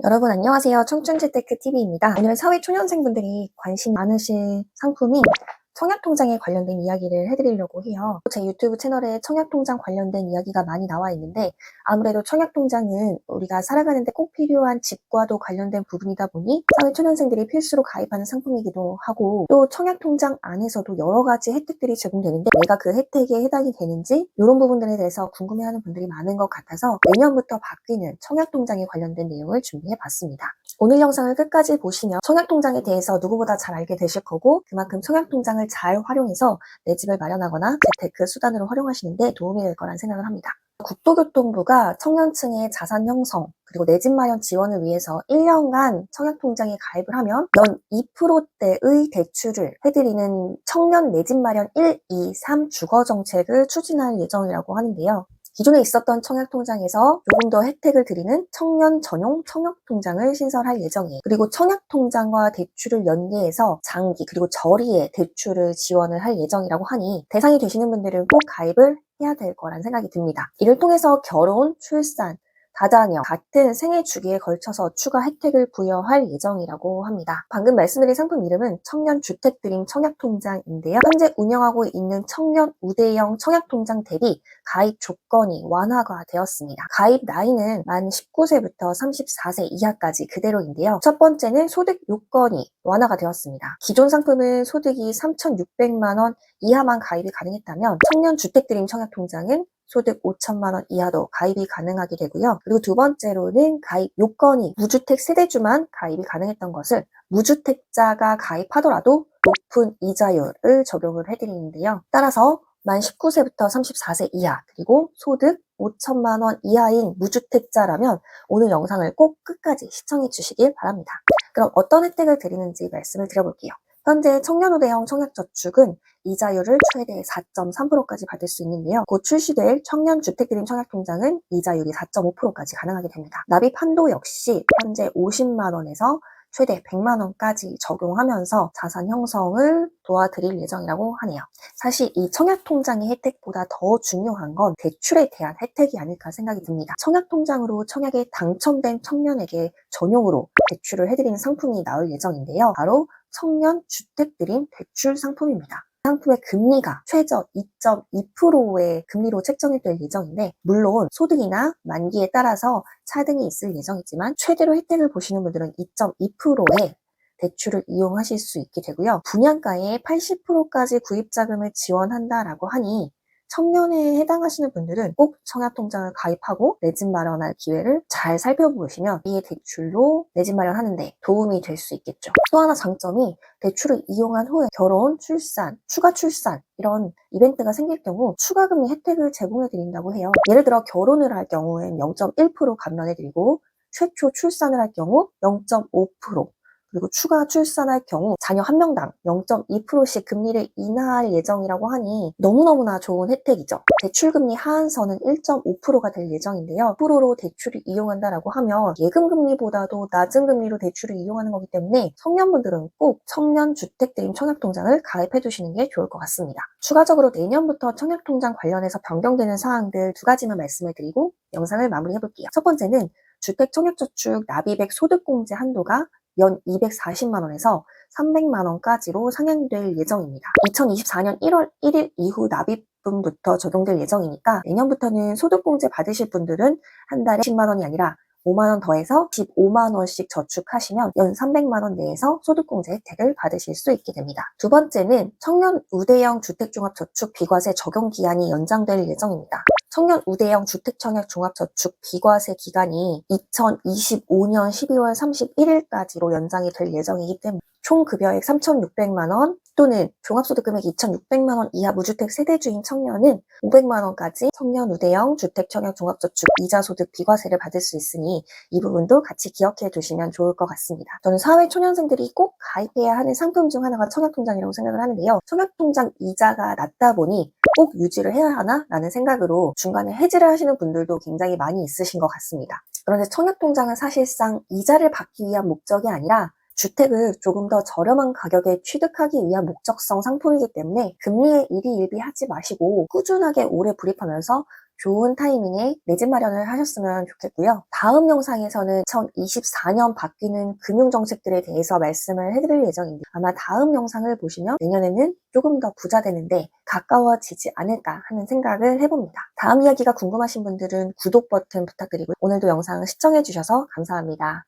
여러분 안녕하세요. 청춘재테크TV입니다. 오늘은 사회초년생분들이 관심 많으신 상품인 청약통장에 관련된 이야기를 해드리려고 해요. 제 유튜브 채널에 청약통장 관련된 이야기가 많이 나와 있는데 아무래도 청약통장은 우리가 살아가는데 꼭 필요한 집과도 관련된 부분이다 보니 사회초년생들이 필수로 가입하는 상품이기도 하고, 또 청약통장 안에서도 여러 가지 혜택들이 제공되는데 내가 그 혜택에 해당이 되는지 이런 부분들에 대해서 궁금해하는 분들이 많은 것 같아서 내년부터 바뀌는 청약통장에 관련된 내용을 준비해봤습니다. 오늘 영상을 끝까지 보시면 청약통장에 대해서 누구보다 잘 알게 되실 거고, 그만큼 청약통장을 잘 활용해서 내 집을 마련하거나 재테크 수단으로 활용하시는데 도움이 될 거란 생각을 합니다. 국토교통부가 청년층의 자산 형성 그리고 내 집 마련 지원을 위해서 1년간 청약통장에 가입을 하면 연 2%대의 대출을 해드리는 청년 내 집 마련 1, 2, 3 주거정책을 추진할 예정이라고 하는데요. 기존에 있었던 청약통장에서 조금 더 혜택을 드리는 청년 전용 청약통장을 신설할 예정이에요. 그리고 청약통장과 대출을 연계해서 장기 그리고 저리에 대출을 지원을 할 예정이라고 하니 대상이 되시는 분들은 꼭 가입을 해야 될 거란 생각이 듭니다. 이를 통해서 결혼, 출산, 다자녀 같은 생애 주기에 걸쳐서 추가 혜택을 부여할 예정이라고 합니다. 방금 말씀드린 상품 이름은 청년 주택 드림 청약통장인데요. 현재 운영하고 있는 청년 우대형 청약통장 대비 가입 조건이 완화가 되었습니다. 가입 나이는 만 19세부터 34세 이하까지 그대로인데요. 첫 번째는 소득 요건이 완화가 되었습니다. 기존 상품은 소득이 3,600만 원 이하만 가입이 가능했다면 청년 주택 드림 청약통장은 소득 5천만 원 이하도 가입이 가능하게 되고요. 그리고 두 번째로는 가입 요건이 무주택 세대주만 가입이 가능했던 것을 무주택자가 가입하더라도 높은 이자율을 적용을 해드리는데요. 따라서 만 19세부터 34세 이하 그리고 소득 5천만 원 이하인 무주택자라면 오늘 영상을 꼭 끝까지 시청해 주시길 바랍니다. 그럼 어떤 혜택을 드리는지 말씀을 드려볼게요. 현재 청년우대형 청약저축은 이자율을 최대 4.3%까지 받을 수 있는데요. 곧 출시될 청년주택드림 청약통장은 이자율이 4.5%까지 가능하게 됩니다. 납입 한도 역시 현재 50만 원에서 최대 100만 원까지 적용하면서 자산 형성을 도와드릴 예정이라고 하네요. 사실 이 청약통장의 혜택보다 더 중요한 건 대출에 대한 혜택이 아닐까 생각이 듭니다. 청약통장으로 청약에 당첨된 청년에게 전용으로 대출을 해드리는 상품이 나올 예정인데요. 바로 청년 주택드림 대출 상품입니다. 상품의 금리가 최저 2.2%의 금리로 책정이 될 예정인데, 물론 소득이나 만기에 따라서 차등이 있을 예정이지만 최대로 혜택을 보시는 분들은 2.2%의 대출을 이용하실 수 있게 되고요. 분양가의 80%까지 구입자금을 지원한다라고 하니 청년에 해당하시는 분들은 꼭 청약통장을 가입하고 내 집 마련할 기회를 잘 살펴보시면 이 대출로 내 집 마련하는데 도움이 될 수 있겠죠. 또 하나 장점이 대출을 이용한 후에 결혼, 출산, 추가 출산 이런 이벤트가 생길 경우 추가금리 혜택을 제공해 드린다고 해요. 예를 들어 결혼을 할 경우엔 0.1% 감면해 드리고 최초 출산을 할 경우 0.5%, 그리고 추가 출산할 경우 자녀 한 명당 0.2%씩 금리를 인하할 예정이라고 하니 너무너무나 좋은 혜택이죠. 대출금리 하한선은 1.5%가 될 예정인데요. 1%로 대출을 이용한다라고 하면 예금금리보다도 낮은 금리로 대출을 이용하는 거기 때문에 청년분들은 꼭 청년주택드림 청약통장을 가입해 두시는 게 좋을 것 같습니다. 추가적으로 내년부터 청약통장 관련해서 변경되는 사항들 두 가지만 말씀을 드리고 영상을 마무리해 볼게요. 첫 번째는 주택청약저축 납입액 소득공제 한도가 연 240만 원에서 300만 원까지로 상향될 예정입니다. 2024년 1월 1일 이후 납입분부터 적용될 예정이니까 내년부터는 소득공제 받으실 분들은 한 달에 10만 원이 아니라 5만 원 더해서 15만 원씩 저축하시면 연 300만 원 내에서 소득공제 혜택을 받으실 수 있게 됩니다. 두 번째는 청년 우대형 주택종합저축 비과세 적용 기한이 연장될 예정입니다. 청년 우대형 주택청약 종합저축 비과세 기간이 2025년 12월 31일까지로 연장이 될 예정이기 때문에 총 급여액 3,600만 원 또는 종합소득금액 2,600만 원 이하 무주택 세대주인 청년은 500만 원까지 청년 우대형 주택청약종합저축 이자소득 비과세를 받을 수 있으니 이 부분도 같이 기억해 두시면 좋을 것 같습니다. 저는 사회초년생들이 꼭 가입해야 하는 상품 중 하나가 청약통장이라고 생각을 하는데요. 청약통장 이자가 낮다 보니 꼭 유지를 해야 하나? 라는 생각으로 중간에 해지를 하시는 분들도 굉장히 많이 있으신 것 같습니다. 그런데 청약통장은 사실상 이자를 받기 위한 목적이 아니라 주택을 조금 더 저렴한 가격에 취득하기 위한 목적성 상품이기 때문에 금리에 일희일비하지 마시고 꾸준하게 오래 불입하면서 좋은 타이밍에 내 집 마련을 하셨으면 좋겠고요. 다음 영상에서는 2024년 바뀌는 금융정책들에 대해서 말씀을 해드릴 예정입니다. 아마 다음 영상을 보시면 내년에는 조금 더 부자 되는데 가까워지지 않을까 하는 생각을 해봅니다. 다음 이야기가 궁금하신 분들은 구독 버튼 부탁드리고요. 오늘도 영상 시청해주셔서 감사합니다.